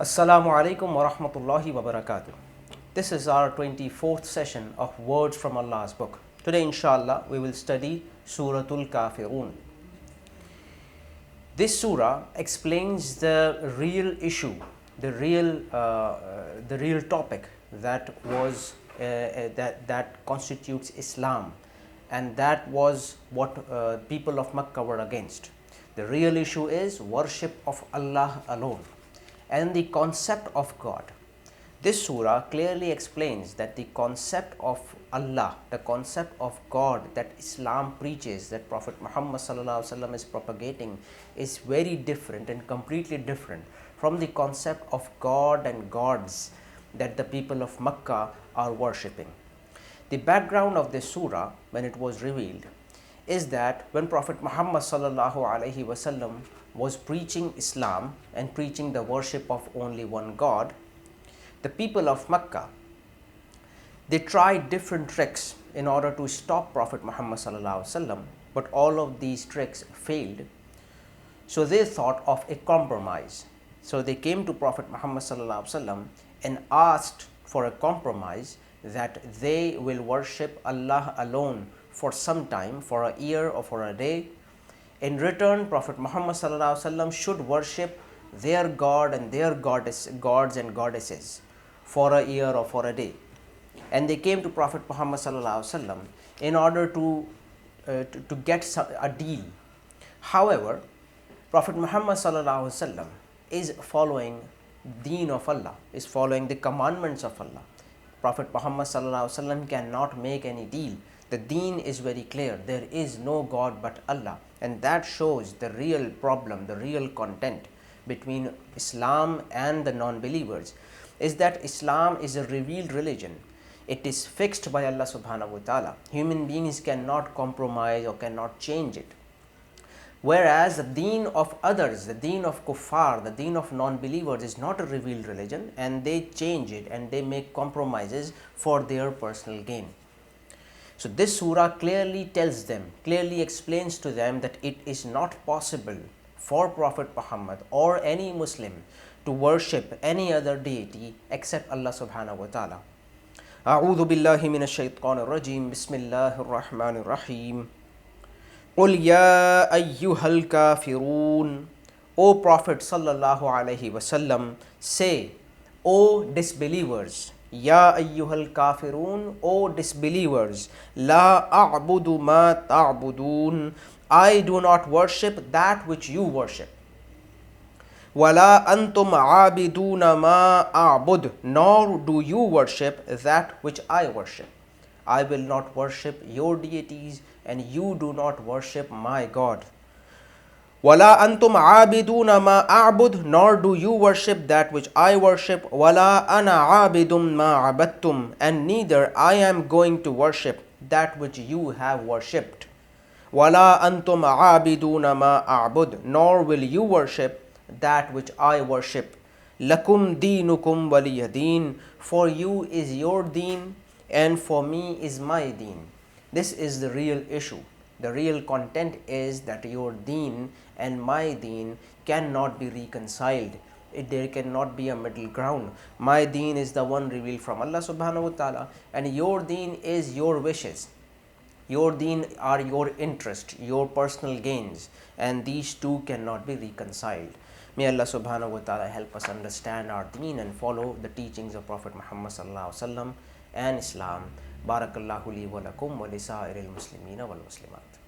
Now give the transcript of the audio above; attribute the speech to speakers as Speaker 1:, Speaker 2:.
Speaker 1: Assalamu alaikum wa rahmatullahi wa barakatuh. This is our 24th session of Words from Allah's Book. Today, inshallah, we will study Suratul Kafirun. This surah explains the real issue, the real topic that constitutes Islam, and that was what people of Makkah were against. The real issue is worship of Allah alone and the concept of God. This surah clearly explains that the concept of Allah, the concept of God that Islam preaches, that Prophet Muhammad is propagating, is very different and completely different from the concept of God and gods that the people of Makkah are worshipping. The background of this surah, when it was revealed, is that when Prophet Muhammad was preaching Islam and preaching the worship of only one God, the people of Makkah, they tried different tricks in order to stop Prophet Muhammad but all of these tricks failed. So they thought of a compromise. So they came to Prophet Muhammad and asked for a compromise that they will worship Allah alone for some time, for a year or for a day. In return, Prophet Muhammad should worship their God and their gods and goddesses for a year or for a day. And they came to Prophet Muhammad in order to get a deal. However, Prophet Muhammad is following deen of Allah, is following the commandments of Allah. Prophet Muhammad cannot make any deal. The deen is very clear. There is no God but Allah, and that shows the real problem, the real content between Islam and the non-believers is that Islam is a revealed religion. It is fixed by Allah subhanahu wa ta'ala. Human beings cannot compromise or cannot change it. Whereas the deen of others, the deen of kuffar, the deen of non-believers is not a revealed religion, and they change it and they make compromises for their personal gain. So this surah clearly tells them, clearly explains to them that it is not possible for Prophet Muhammad or any Muslim to worship any other deity except Allah subhanahu wa ta'ala. A'udhu billahi minash shaitanir rajim. Bismillahir rahmanir rahim. Qul ya ayyuhal kafirun. O Prophet sallallahu alaihi wasallam, say, O disbelievers, Ya ayyuhal kafirun, O disbelievers, La a'budu ma ta'budun, I do not worship that which you worship. Wala antum a'abiduna ma a'bud, nor do you worship that which I worship. I will not worship your deities, and you do not worship my God. Wala antum aabiduna ma a'bud, nor do you worship that which I worship. Wala ana aabidum ma abattum, and neither I am going to worship that which you have worshipped. Wala antum aabiduna ma a'bud, nor will you worship that which I worship. Lakum deenukum waliyadeen, for you is your deen and for me is my deen. This is the real issue. The real content is that your deen and my deen cannot be reconciled. There cannot be a middle ground. My deen is the one revealed from Allah subhanahu wa ta'ala, and your deen is your wishes. Your deen are your interest, your personal gains, and these two cannot be reconciled. May Allah subhanahu wa ta'ala help us understand our deen and follow the teachings of Prophet Muhammad sallallahu alaihi wasallam and Islam. Barakallahu li wa lakum wa li sa'iril muslimina wal muslimat.